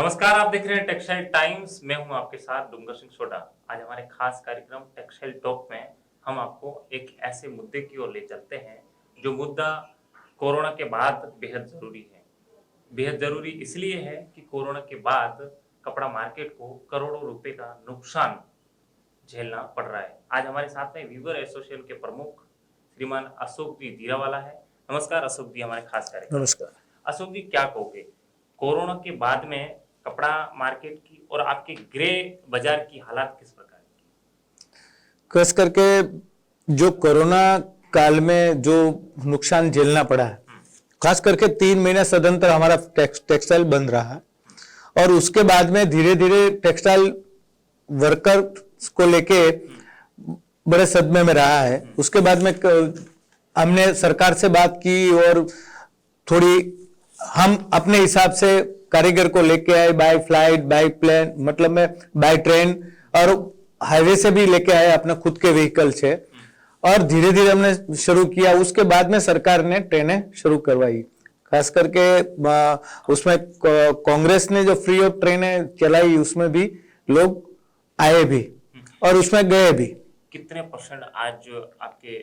नमस्कार, आप देख रहे हैं टेक्सटाइल टाइम्स। मैं हूं आपके साथ डूंगर सिंह सोडा। आज हमारे खास कार्यक्रम टेक्सटाइल टॉक में हम आपको एक ऐसे मुद्दे की ओर ले चलते हैं जो मुद्दा कोरोना के बाद बेहद जरूरी है। बेहद जरूरी इसलिए है कि कोरोना के बाद कपड़ा मार्केट को करोड़ों रुपए का नुकसान झेलना पड़ रहा है। आज हमारे साथ में वीवर एसोसिएशन के प्रमुख श्रीमान अशोक जी धीरावाला है। नमस्कार अशोक जी, हमारे खास कार्यक्रम। नमस्कार। अशोक जी, क्या कहोगे कोरोना के बाद में कपड़ा मार्केट की और आपके ग्रे बाजार की हालात किस प्रकार की? खास करके जो कोरोना काल में जो नुकसान झेलना पड़ा है, खास करके 3 महीने सदंतर हमारा टेक्सटाइल बंद रहा है और उसके बाद में धीरे धीरे टेक्सटाइल वर्कर्स को लेके बड़े सदमे में रहा है। उसके बाद में हमने सरकार से बात की और थोड़ी हम अपने हिसाब से कारीगर को लेके आए, बाय फ्लाइट, बाय प्लेन, मतलब में बाय ट्रेन और हाईवे से भी लेके आए अपने खुद के व्हीकल से, और धीरे धीरे हमने शुरू किया। उसके बाद में सरकार ने ट्रेनें शुरू करवाई। खास करके उसमें कांग्रेस ने जो फ्री ऑफ ट्रेनें चलाई उसमें भी लोग आए भी और उसमें गए भी। कितने परसेंट आज आपके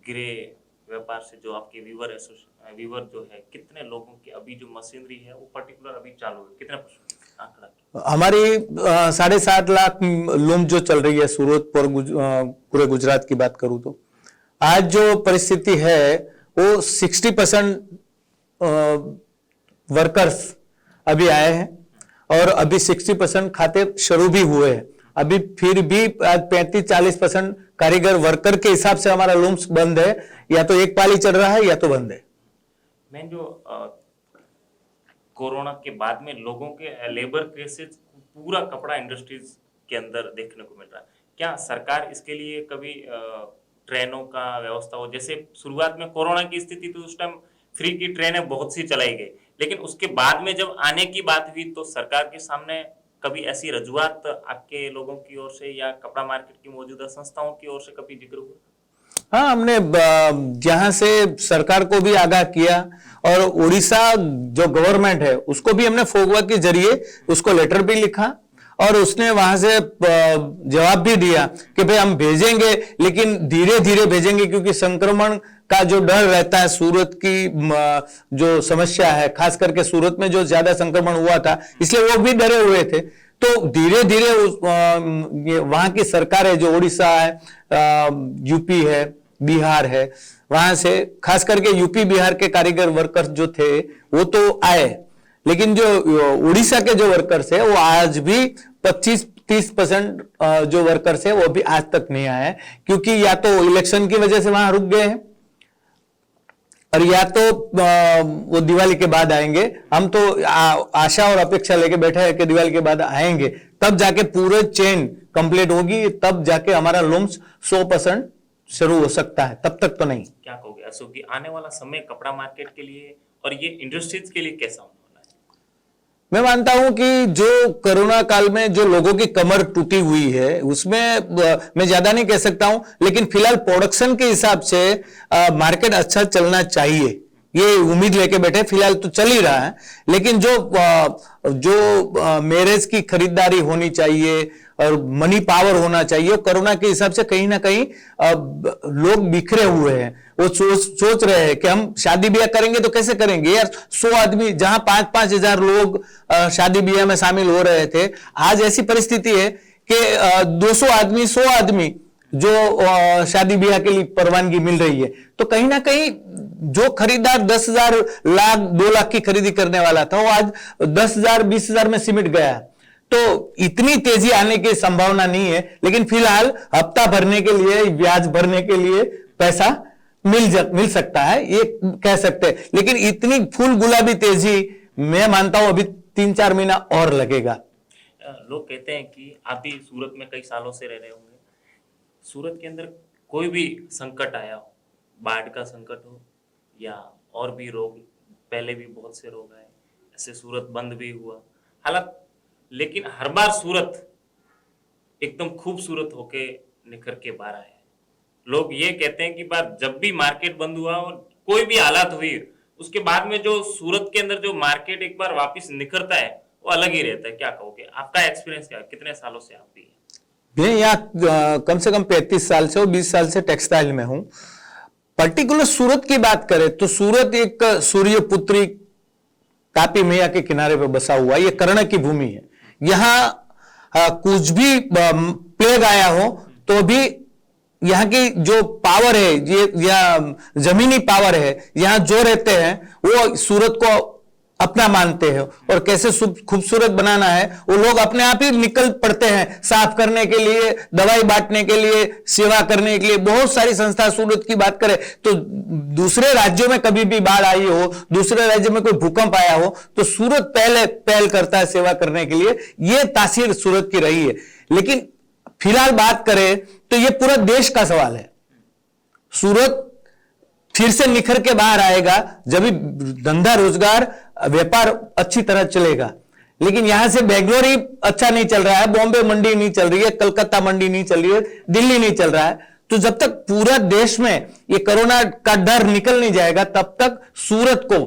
ग्रे व्यापार से जो आपके वीवर जो है, कितने लोगों की अभी जो मशीनरी है वो पर्टिकुलर अभी चालू है, कितने परसेंट आंकड़ा? हमारी 7.5 लाख लूम जो चल रही है सूरत पर पूरे गुजरात की बात करूं तो आज जो परिस्थिति है वो 60% वर्कर्स अभी आए हैं और अभी 60% खाते शुरू भी हुए हैं। अभी फिर भी 35-40% कारीगर वर्कर के हिसाब से हमारा लूम्स बंद है, या तो एक पाली चल रहा है या तो बंद है। मैं जो कोरोना के बाद में लोगों के लेबर क्राइसिस पूरा कपड़ा इंडस्ट्रीज के अंदर देखने को मिल रहा है, क्या सरकार इसके लिए कभी ट्रेनों का व्यवस्था हो? जैसे शुरुआत में कोरोना की स्थिति तो उस टाइम फ्री की ट्रेनें बहुत सी चलाई गई, लेकिन उसके बाद में जब आने की बात हुई तो सरकार के सामने कभी ऐसी रजुआत आपके लोगों की ओर से या कपड़ा मार्केट की मौजूदा संस्थाओं की ओर से कभी जिक्र हुआ? हाँ, हमने जहां से सरकार को भी आगाह किया और उड़ीसा जो गवर्नमेंट है उसको भी हमने फोगवा के जरिए उसको लेटर भी लिखा और उसने वहां से जवाब भी दिया कि भाई हम भेजेंगे, लेकिन धीरे धीरे भेजेंगे, क्योंकि संक्रमण का जो डर रहता है, सूरत की जो समस्या है, खास करके सूरत में जो ज्यादा संक्रमण हुआ था इसलिए वो भी डरे हुए थे। तो धीरे धीरे वहां की सरकार है, जो उड़ीसा है, यूपी है, बिहार है, वहां से खास करके यूपी बिहार के कारीगर वर्कर्स जो थे वो तो आए, लेकिन जो उड़ीसा के जो वर्कर्स है वो आज भी 25-30% जो वर्कर्स है वो भी आज तक नहीं आए, क्योंकि या तो इलेक्शन की वजह से वहां रुक गए हैं और या तो वो दिवाली के बाद आएंगे। हम तो आशा और अपेक्षा लेके बैठे हैं कि दिवाली के बाद आएंगे, तब जाके पूरे चेन कंप्लीट होगी, तब जाके हमारा लूम्स 100% शुरू हो सकता है, तब तक तो नहीं। क्या कहोगे अशोक जी, आने वाला समय कपड़ा मार्केट के लिए और ये इंडस्ट्रीज के लिए कैसा होने वाला है? मैं मानता हूं कि जो कोरोना काल में जो लोगों की कमर टूटी हुई है उसमें मैं ज्यादा नहीं कह सकता हूं, लेकिन फिलहाल प्रोडक्शन के हिसाब से मार्केट अच्छा चलना चाहिए, ये उम्मीद लेके बैठे। फिलहाल तो चल ही रहा है, लेकिन जो मैरेज की खरीदारी होनी चाहिए और मनी पावर होना चाहिए, कोरोना के हिसाब से कहीं ना कहीं लोग बिखरे हुए हैं। वो सोच रहे हैं कि हम शादी ब्याह करेंगे तो कैसे करेंगे यार। 100 आदमी जहां 5-5 हजार लोग शादी ब्याह में शामिल हो रहे थे, आज ऐसी परिस्थिति है कि 200 आदमी, 100 आदमी जो शादी ब्याह के लिए परवानगी मिल रही है। तो कहीं ना कहीं जो खरीदार 10,000, लाख, 2 लाख की खरीदी करने वाला था वो आज 10,000, 20,000 में सिमट गया। तो इतनी तेजी आने की संभावना नहीं है, लेकिन फिलहाल हफ्ता भरने के लिए, ब्याज भरने के लिए पैसा मिल सकता है, ये कह सकते हैं। लेकिन इतनी फूल गुलाबी तेजी मैं मानता हूं अभी 3-4 महीना और लगेगा। लोग कहते हैं कि आप भी सूरत में कई सालों से रह रहे होंगे, सूरत के अंदर कोई भी संकट आया हो, बाढ़ का संकट हो या और भी रोग, पहले भी बहुत से रोग आए, ऐसे सूरत बंद भी हुआ हालात, लेकिन हर बार सूरत एकदम खूबसूरत होके निखर के बाहर आया है। लोग ये कहते हैं कि बार जब भी मार्केट बंद हुआ और कोई भी हालात हुई, उसके बाद में जो सूरत के अंदर जो मार्केट एक बार वापस निखरता है वो अलग ही रहता है। क्या कहोगे, आपका एक्सपीरियंस क्या है? कितने सालों से आप भी हैं? मैं यहाँ कम से कम 35 साल से और 20 साल से टेक्सटाइल में हूं। पर्टिकुलर सूरत की बात करें तो सूरत एक सूर्यपुत्री तापी मैया के किनारे पर बसा हुआ ये कर्ण की भूमि है। यहाँ कुछ भी प्लेग आया हो तो भी यहाँ की जो पावर है ये या जमीनी पावर है, यहाँ जो रहते हैं वो सूरत को अपना मानते हैं और कैसे खूबसूरत बनाना है वो लोग अपने आप ही निकल पड़ते हैं। साफ करने के लिए, दवाई बांटने के लिए, सेवा करने के लिए बहुत सारी संस्था। सूरत की बात करें तो दूसरे राज्यों में कभी भी बाढ़ आई हो, दूसरे राज्य में कोई भूकंप आया हो तो सूरत पहले पहल करता है सेवा करने के लिए। यह तासीर सूरत की रही है। लेकिन फिलहाल बात करें तो यह पूरा देश का सवाल है। सूरत फिर से निखर के बाहर आएगा जब धंधा रोजगार व्यापार अच्छी तरह चलेगा। लेकिन यहां से बेंगलोर ही अच्छा नहीं चल रहा है, बॉम्बे मंडी नहीं चल रही है, कलकत्ता मंडी नहीं चल रही है, दिल्ली नहीं चल रहा है। तो जब तक पूरा देश में ये कोरोना का डर निकल नहीं जाएगा तब तक सूरत को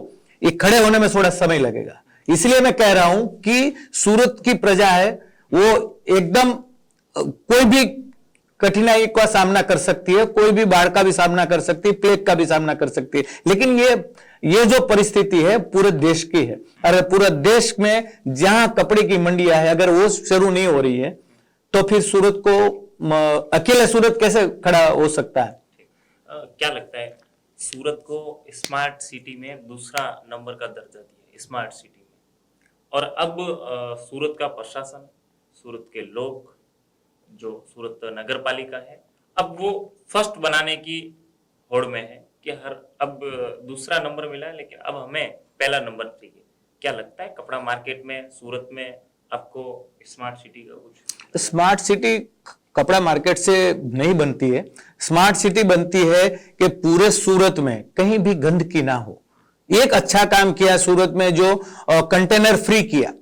ये खड़े होने में थोड़ा समय लगेगा। इसलिए मैं कह रहा हूं कि सूरत की प्रजा है वो एकदम कोई भी कठिनाई का सामना कर सकती है, कोई भी बाढ़ का भी सामना कर सकती है, प्लेग का भी सामना कर सकती है। लेकिन ये जो परिस्थिति है पूरे देश की है। अगर पूरे देश में जहां कपड़े की मंडियां है अगर वो शुरू नहीं हो रही है तो फिर सूरत को अकेले सूरत कैसे खड़ा हो सकता है? क्या लगता है सूरत को स्मार्ट सिटी में दूसरा नंबर का दर्जा दिया स्मार्ट सिटी में, और अब सूरत का प्रशासन, सूरत के लोग, जो सूरत नगर पालिका है, अब वो फर्स्ट बनाने की होड़ में है कि अब दूसरा नंबर मिला है लेकिन अब हमें पहला नंबर चाहिए। क्या लगता है कपड़ा मार्केट में सूरत में आपको स्मार्ट सिटी का कुछ? स्मार्ट सिटी कपड़ा मार्केट से नहीं बनती है। स्मार्ट सिटी बनती है कि पूरे सूरत में कहीं भी गंदगी ना हो। एक अच्छा काम किया सूरत में जो कंटेनर फ्री किया।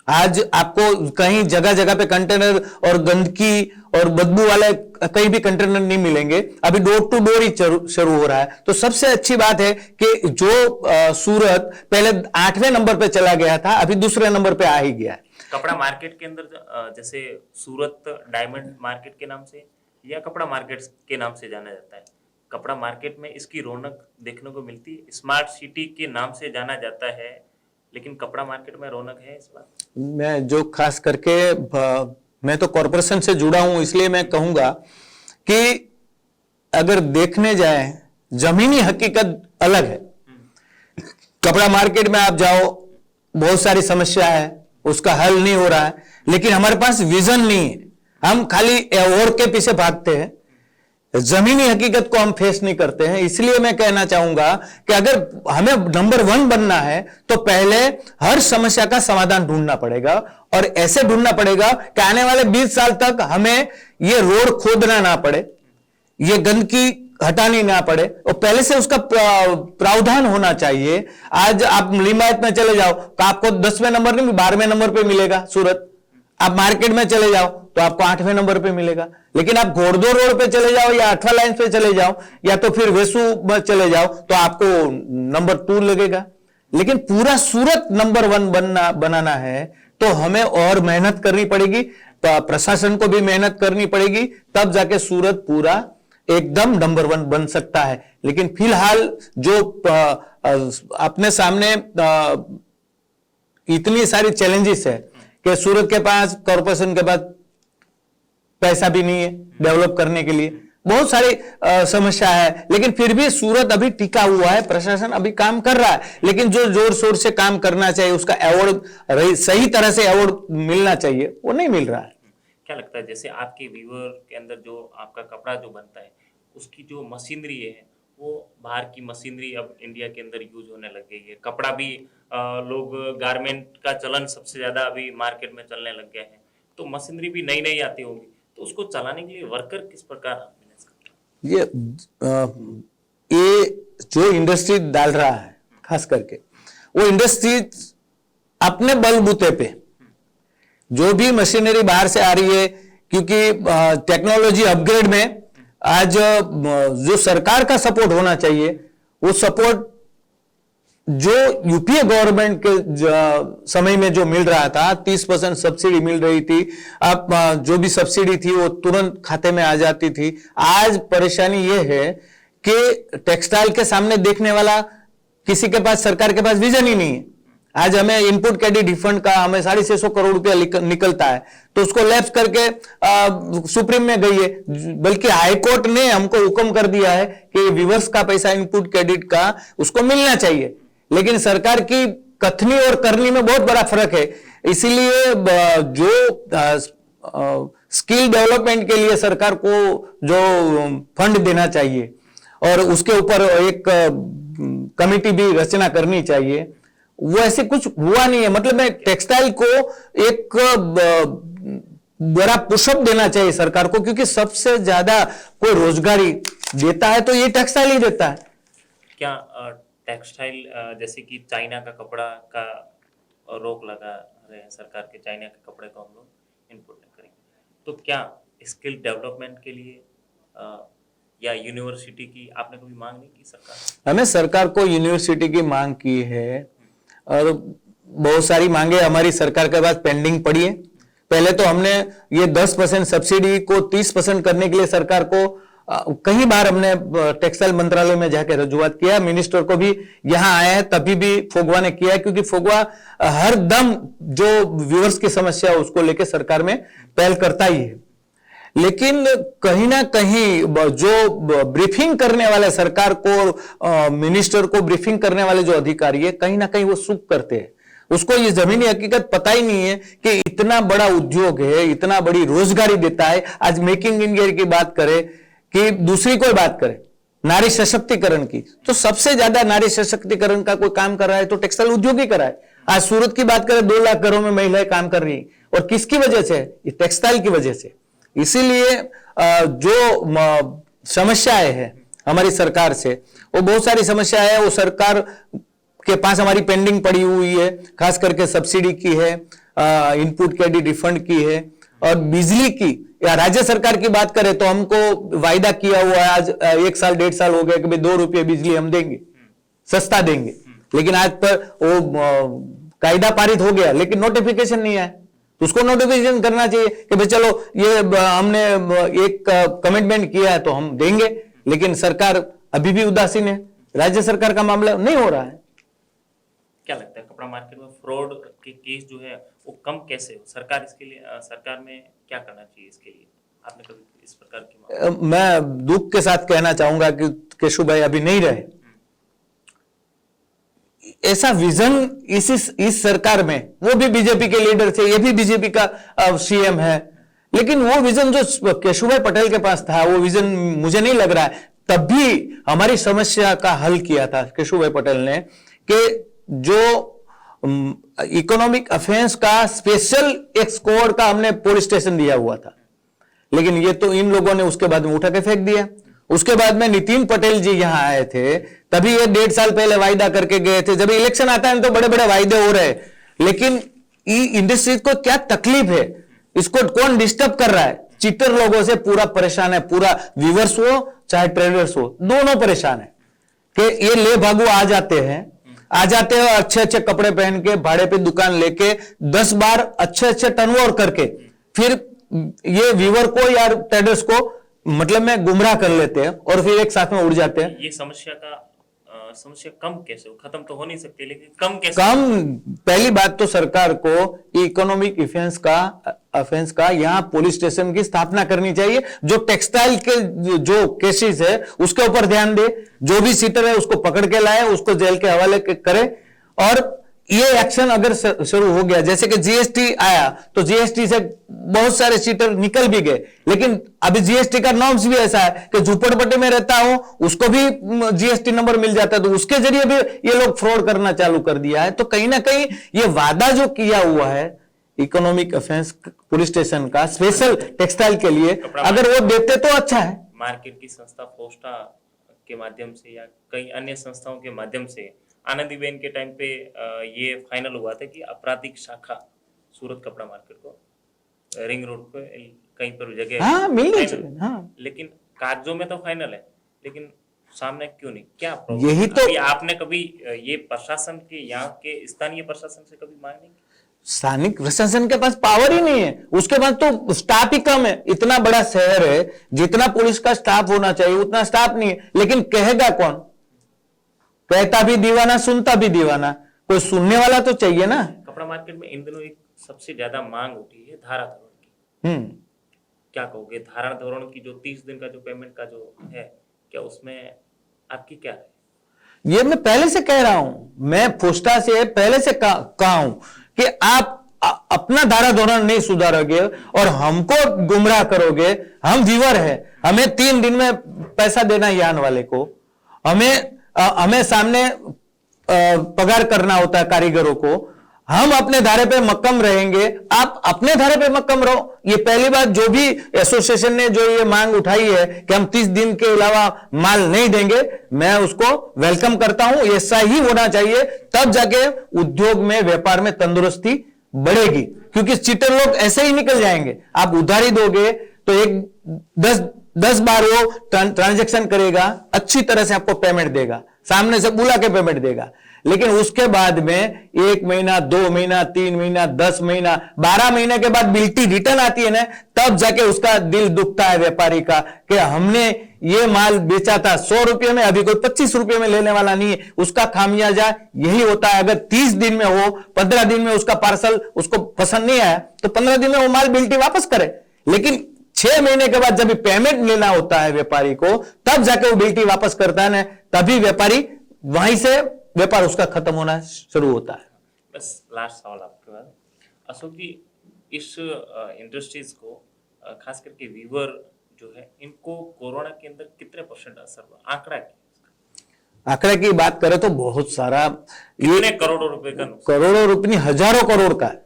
आज आपको कहीं जगह जगह पे कंटेनर और गंदगी और बदबू वाले कहीं भी कंटेनर नहीं मिलेंगे। अभी डोर टू डोर ही शुरू हो रहा है। तो सबसे अच्छी बात है कि जो सूरत पहले 8वें नंबर पे चला गया था अभी दूसरे नंबर पे आ ही गया है। कपड़ा मार्केट के अंदर जैसे सूरत डायमंड मार्केट के नाम से या कपड़ा मार्केट के नाम से जाना जाता है, कपड़ा मार्केट में इसकी रौनक देखने को मिलती है। स्मार्ट सिटी के नाम से जाना जाता है लेकिन कपड़ा मार्केट में रौनक है इस बार? मैं जो खास करके मैं तो कॉरपोरेशन से जुड़ा हूं इसलिए मैं कहूंगा कि अगर देखने जाए जमीनी हकीकत अलग है। कपड़ा मार्केट में आप जाओ बहुत सारी समस्या है, उसका हल नहीं हो रहा है, लेकिन हमारे पास विजन नहीं है। हम खाली अवार्ड के पीछे भागते हैं, जमीनी हकीकत को हम फेस नहीं करते हैं। इसलिए मैं कहना चाहूंगा कि अगर हमें नंबर 1 बनना है तो पहले हर समस्या का समाधान ढूंढना पड़ेगा और ऐसे ढूंढना पड़ेगा कि आने वाले 20 साल तक हमें ये रोड खोदना ना पड़े, ये गंदगी हटानी ना पड़े और पहले से उसका प्रावधान होना चाहिए। आज आप लिंबायत में चले जाओ तो आपको 10वें नंबर नहीं 12वें नंबर पे मिलेगा सूरत। आप मार्केट में चले जाओ तो आपको 8वें नंबर पे मिलेगा। लेकिन आप घोड़दौड़ रोड पे चले जाओ या 8वां लाइन पे चले जाओ या तो फिर वेसू में चले जाओ तो आपको नंबर 2 लगेगा। लेकिन पूरा सूरत नंबर 1 बनाना है तो हमें और मेहनत करनी पड़ेगी, तो प्रशासन को भी मेहनत करनी पड़ेगी, तब जाके सूरत पूरा एकदम नंबर 1 बन सकता है। लेकिन फिलहाल जो अपने सामने इतनी सारी चैलेंजेस है कि सूरत के पास, कॉर्पोरेशन के पास पैसा भी नहीं है डेवलप करने के लिए, बहुत सारी समस्या है। लेकिन फिर भी सूरत अभी टिका हुआ है, प्रशासन अभी काम कर रहा है। लेकिन जो जोर शोर से काम करना चाहिए, उसका अवार्ड सही तरह से अवार्ड मिलना चाहिए, वो नहीं मिल रहा है। क्या लगता है जैसे आपके व्यूअर के अंदर जो आपका कपड़ा जो बनता है उसकी जो मशीनरी है वो बाहर की मशीनरी अब इंडिया के अंदर यूज होने लग गई है। कपड़ा भी लोग गारमेंट का चलन सबसे ज्यादा अभी मार्केट में चलने लग गया है, तो मशीनरी भी नई नई आती होगी, तो उसको चलाने के लिए वर्कर किस प्रकार मैनेज करते हैं? ये जो इंडस्ट्री डाल रहा है खास करके वो इंडस्ट्री अपने बलबूते पे जो भी मशीनरी बाहर से आ रही है, क्योंकि टेक्नोलॉजी अपग्रेड में आज जो सरकार का सपोर्ट होना चाहिए वो सपोर्ट जो यूपीए गवर्नमेंट के समय में जो मिल रहा था, 30% सब्सिडी मिल रही थी, अब जो भी सब्सिडी थी वो तुरंत खाते में आ जाती थी। आज परेशानी ये है कि टेक्सटाइल के सामने देखने वाला किसी के पास, सरकार के पास विजन ही नहीं है। आज हमें इनपुट क्रेडिट रिफंड का हमें 650 करोड़ रुपया निकलता है, तो उसको लैप्स करके सुप्रीम में गई है, बल्कि हाईकोर्ट ने हमको हुक्म कर दिया है कि व्यूअर्स का पैसा इनपुट क्रेडिट का उसको मिलना चाहिए। लेकिन सरकार की कथनी और करनी में बहुत बड़ा फर्क है। इसीलिए जो स्किल डेवलपमेंट के लिए सरकार को जो फंड देना चाहिए और उसके ऊपर एक कमिटी भी रचना करनी चाहिए, वो ऐसे कुछ हुआ नहीं है। मतलब मैं टेक्सटाइल को एक बड़ा पुशअप देना चाहिए सरकार को, क्योंकि सबसे ज्यादा कोई रोजगारी देता है तो ये टेक्सटाइल ही देता है। क्या टेक्सटाइल जैसे कि चाइना का कपड़ा का रोक लगा रहे हैं सरकार के, चाइना के कपड़े को हम लोग इनपुट नहीं करेंगे, तो क्या स्किल डेवलपमेंट के लिए या यूनिवर्सिटी की आपने कभी मांग नहीं की सरकार? हमें सरकार को यूनिवर्सिटी की मांग की है और बहुत सारी मांगे हमारी सरकार के पास पेंडिंग पड़ी है। पहले तो हमने ये 10% सब्सिडी को 30% करने के लिए सरकार को कई बार हमने टेक्सटाइल मंत्रालय में जाकर रजूआत किया, मिनिस्टर को भी यहां आया है, तभी भी फोगवा ने किया, क्योंकि फोगवा हर दम जो व्यूअर्स की समस्या है उसको लेकर सरकार में पहल करता ही है। लेकिन कहीं ना कहीं जो ब्रीफिंग करने वाले सरकार को, मिनिस्टर को ब्रीफिंग करने वाले जो अधिकारी है, कहीं ना कहीं वो सुख करते हैं। उसको ये जमीनी हकीकत पता ही नहीं है कि इतना बड़ा उद्योग है, इतना बड़ी रोजगारी देता है। आज मेकिंग इंडिया की बात करें कि दूसरी कोई बात करे नारी सशक्तिकरण की, तो सबसे ज्यादा नारी सशक्तिकरण का कोई काम कर रहा है तो टेक्सटाइल उद्योग ही कर रहा है। आज सूरत की बात करें, 2 लाख घरों में महिलाएं काम कर रही है, और किसकी वजह से? ये टेक्सटाइल की वजह से। इसीलिए जो समस्याएं हैं हमारी सरकार से, वो बहुत सारी समस्याएं है, वो सरकार के पास हमारी पेंडिंग पड़ी हुई है। खास करके सब्सिडी की है, इनपुट क्रेडिट रिफंड की है, और बिजली की या राज्य सरकार की बात करें तो हमको वायदा किया हुआ है, आज 1 साल 1.5 साल हो गया कि भाई 2 रुपये बिजली हम देंगे, सस्ता देंगे। लेकिन आज पर वो कायदा पारित हो गया, लेकिन नोटिफिकेशन नहीं आया। तो उसको नोटिफिकेशन करना चाहिए कि भाई चलो ये हमने एक कमिटमेंट किया है तो हम देंगे, लेकिन सरकार अभी भी उदासीन है। राज्य सरकार का मामला नहीं हो रहा है। क्या लगता है कपड़ा मार्केट में फ्रॉड के केस जो है वो कम कैसे हो? सरकार इसके लिए, सरकार में क्या करना चाहिए इसके लिए? आपने कभी इस प्रकार की मैं दुख के साथ कहना चाहूंगा कि केशु भाई अभी नहीं रहे। ऐसा विजन इस सरकार में, वो भी बीजेपी के लीडर थे, ये भी बीजेपी का सीएम है, लेकिन वो विजन जो केशुभाई पटेल के पास था, वो विजन मुझे नहीं लग रहा है। तब भी हमारी समस्या का हल किया था केशुभाई पटेल ने कि जो इकोनॉमिक अफेंस का स्पेशल एक स्क्वाड का हमने पुलिस स्टेशन दिया हुआ था, लेकिन ये तो इन लोगों ने उसके बाद में उठा के फेंक दिया। उसके बाद में नितिन पटेल जी यहां आए थे, तभी ये 1.5 साल पहले वायदा करके गए थे। जब इलेक्शन आता है तो बड़े बड़े वायदे हो रहे हैं, लेकिन इंडस्ट्री को क्या तकलीफ है, इसको कौन डिस्टर्ब कर रहा है? चीटर लोगों से पूरा परेशान है, पूरा व्यूअर्स हो चाहे ट्रेडर्स हो, दोनों परेशान है कि ये ले भागू आ जाते हैं अच्छे अच्छे कपड़े पहन के, भाड़े पे दुकान लेके 10 बार अच्छे अच्छे टर्नओवर करके, फिर ये व्यूअर को या ट्रेडर्स को मतलब में गुमराह कर लेते हैं और फिर एक साथ में उड़ जाते हैं। ये समस्या कम कैसे हो? खत्म तो हो नहीं सकती, लेकिन कम कैसे? पहली बात तो सरकार को इकोनॉमिक अफेंस का यहाँ पुलिस स्टेशन की स्थापना करनी चाहिए। जो टेक्सटाइल के जो केसेस है उसके ऊपर ध्यान दे, जो भी सीटर है उसको पकड़ के लाए, उसको जेल के हवाले करे। और ये एक्शन अगर शुरू हो गया, जैसे कि जीएसटी आया तो जीएसटी से बहुत सारे सीटर निकल भी गए, लेकिन अभी जीएसटी का नॉर्म्स भी ऐसा है कि झुपड़पट्टी में रहता हो उसको भी जीएसटी नंबर मिल जाता है, तो उसके जरिए भी ये लोग फ्रॉड करना चालू कर दिया है। तो कहीं ना कहीं ये वादा जो किया हुआ है इकोनॉमिक अफेंस पुलिस स्टेशन का स्पेशल टेक्सटाइल के लिए, अगर वो देते तो अच्छा है। मार्केट की संस्था फोस्टा के माध्यम से या कई अन्य संस्थाओं के माध्यम से आनंदीबेन के टाइम पे ये फाइनल हुआ था कि आपराधिक शाखा सूरत कपड़ा मार्केट को रिंग रोड पे कहीं पर जगह हाँ, मिलनी चाहिए। हाँ। लेकिन कागजों में तो फाइनल है, लेकिन सामने क्यों नहीं, क्या प्रॉब्लम? यही तो अभी आपने कभी ये प्रशासन के, यहाँ के स्थानीय प्रशासन से कभी मांग नहीं की? स्थानिक प्रशासन के पास पावर ही नहीं है, उसके पास तो स्टाफ ही कम है। इतना बड़ा शहर है, जितना पुलिस का स्टाफ होना चाहिए उतना स्टाफ नहीं है। लेकिन कहेगा कौन? कहता भी दीवाना, सुनता भी दीवाना, कोई सुनने वाला तो चाहिए ना। कपड़ा मार्केट में इन दिनों एक सबसे ज्यादा मांग उठी है धारा धोरण की। क्या कहोगे, धारा धोरण की जो 30 दिन का जो पेमेंट का जो है, क्या उसमें आपकी क्या है? ये मैं पहले से कह रहा हूं, मैं फोस्टा से पहले से कहा हूं कि आप अपना धारा धोरण नहीं सुधारोगे और हमको गुमराह करोगे। हम व्यूअर है, हमें 3 दिन में पैसा देना है यान वाले को, हमें सामने पगार करना होता है कारीगरों को। हम अपने धारे पे मक्कम रहेंगे, आप अपने धारे पे मक्कम रहो। ये पहली बात, जो भी एसोसिएशन ने जो ये मांग उठाई है कि हम 30 दिन के अलावा माल नहीं देंगे, मैं उसको वेलकम करता हूं। ऐसा ही होना चाहिए, तब जाके उद्योग में, व्यापार में तंदुरुस्ती बढ़ेगी। क्योंकि चीटर लोग ऐसे ही निकल जाएंगे। आप उधारी दोगे तो एक 10 बार वो ट्रांजैक्शन करेगा, अच्छी तरह से आपको पेमेंट देगा, सामने से बुला के पेमेंट देगा। लेकिन उसके बाद में 1 महीना, 2 महीना, 3 महीना, 10 महीना, 12 महीने के बाद बिल्टी रिटर्न आती है ना, तब जाके उसका दिल दुखता है व्यापारी का कि हमने ये माल बेचा था 100 रुपये में, अभी कोई 25 रुपये में लेने वाला नहीं है। उसका खामियाजा यही होता है। अगर 30 दिन में हो, 15 दिन में उसका पार्सल उसको पसंद नहीं आया तो 15 दिन में वो माल बिल्टी वापस करे। लेकिन 6 महीने के बाद जब पेमेंट लेना होता है व्यापारी को, तब जाके वो बिल्टी वापस करता है ना, तभी व्यापारी वहीं से व्यापार उसका खत्म होना शुरू होता है। बस लास्ट सवाल आपके पास, अशोक जी, इस इंडस्ट्रीज को खास करके वीवर जो है, इनको कोरोना के अंदर कितने % असर हुआ, आंकड़ा क्या? आंकड़े की बात करें तो बहुत सारा, कितने करोड़ों रुपए का नुकसान? करोड़ों रुपये, हजारों करोड़ का है।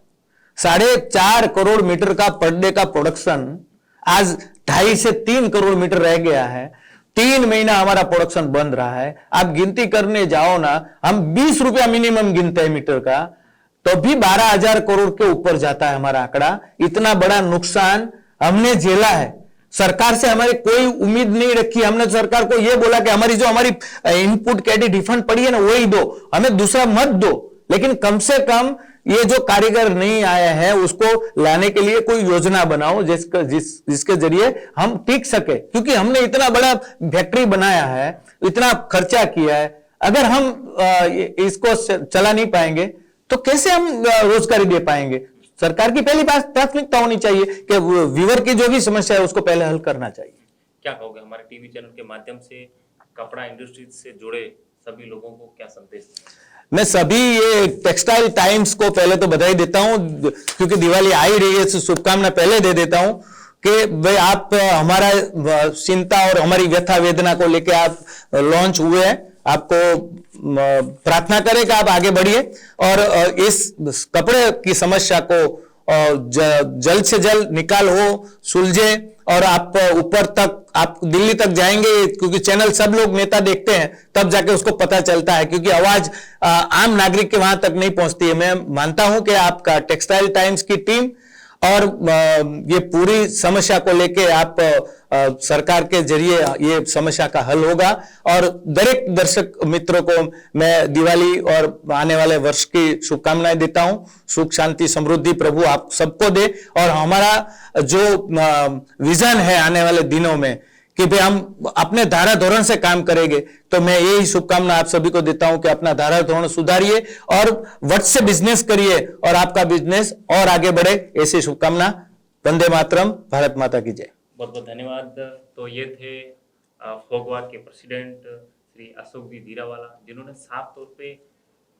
4.5 करोड़ मीटर का पर डे का प्रोडक्शन आज 2.5 से 3 करोड़ मीटर रह गया है। 3 महीना हमारा प्रोडक्शन बंद रहा है। आप गिनती करने जाओ ना, हम 20 रुपया मिनिमम गिनते हैं मीटर का, तो भी 12,000 करोड़ के ऊपर जाता है हमारा आंकड़ा। इतना बड़ा नुकसान हमने झेला है। सरकार से हमारी कोई उम्मीद नहीं रखी। हमने सरकार को यह बोला कि हमारी इनपुट क्रेडिट रिफंड पड़ी है ना, वही दो, हमें दूसरा मत दो। लेकिन कम से कम ये जो कारीगर नहीं आया है उसको लाने के लिए कोई योजना बनाओ जिसके जरिए हम टिक सके। क्योंकि हमने इतना बड़ा फैक्ट्री बनाया है, इतना खर्चा किया है, अगर हम इसको चला नहीं पाएंगे तो कैसे हम रोजगारी दे पाएंगे? सरकार की पहली बात प्राथमिकता होनी चाहिए कि व्यूअर की जो भी समस्या है उसको पहले हल करना चाहिए। क्या कहोगे, हमारे टीवी चैनल के माध्यम से कपड़ा इंडस्ट्री से जुड़े सभी लोगों को क्या संदेश? मैं सभी ये टेक्सटाइल टाइम्स को पहले तो बधाई देता हूं, क्योंकि दिवाली आ ही रही है, शुभकामना पहले दे देता हूं कि भाई आप हमारा चिंता और हमारी व्यथा वेदना को लेकर आप लॉन्च हुए हैं। आपको प्रार्थना करें कि आप आगे बढ़िए और इस कपड़े की समस्या को जल्द से जल्द निकाल हो, सुलझे और आप ऊपर तक, आप दिल्ली तक जाएंगे। क्योंकि चैनल सब लोग नेता देखते हैं, तब जाके उसको पता चलता है, क्योंकि आवाज आम नागरिक के वहां तक नहीं पहुंचती है। मैं मानता हूं कि आपका टेक्सटाइल टाइम्स की टीम और ये पूरी समस्या को लेके आप सरकार के जरिए ये समस्या का हल होगा। और दरेक दर्शक मित्रों को मैं दिवाली और आने वाले वर्ष की शुभकामनाएं देता हूं। सुख शांति समृद्धि प्रभु आप सबको दे। और हमारा जो विजन है आने वाले दिनों में कि भाई हम अपने धारा धोरण से काम करेंगे, तो मैं यही शुभकामना आप सभी को देता हूं कि अपना धारा धोरण सुधारिए और वट से बिजनेस करिए और आपका बिजनेस और आगे बढ़े, ऐसी शुभकामना। वंदे मातरम, भारत माता की जय। बहुत बहुत धन्यवाद। तो ये थे फोगवा के प्रेसिडेंट श्री अशोक जी धीरावाला, जिन्होंने साफ तौर पे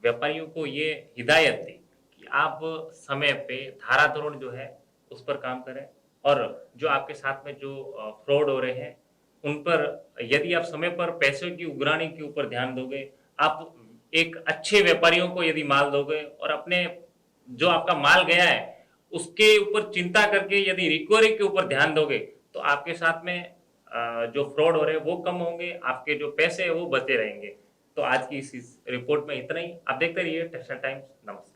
व्यापारियों को ये हिदायत दी कि आप समय पे धारा धोरण जो है उस पर काम करें, और जो आपके साथ में जो फ्रॉड हो रहे हैं उन पर यदि आप समय पर पैसों की उगरानी के ऊपर ध्यान दोगे, आप एक अच्छे व्यापारियों को यदि माल दोगे और अपने जो आपका माल गया है उसके ऊपर चिंता करके यदि रिकवरी के ऊपर ध्यान दोगे, तो आपके साथ में जो फ्रॉड हो रहे हैं वो कम होंगे, आपके जो पैसे हैं वो बचे रहेंगे। तो आज की इस रिपोर्ट में इतना ही। आप देखते रहिए टेक्सटाइल टाइम्स। नमस्कार।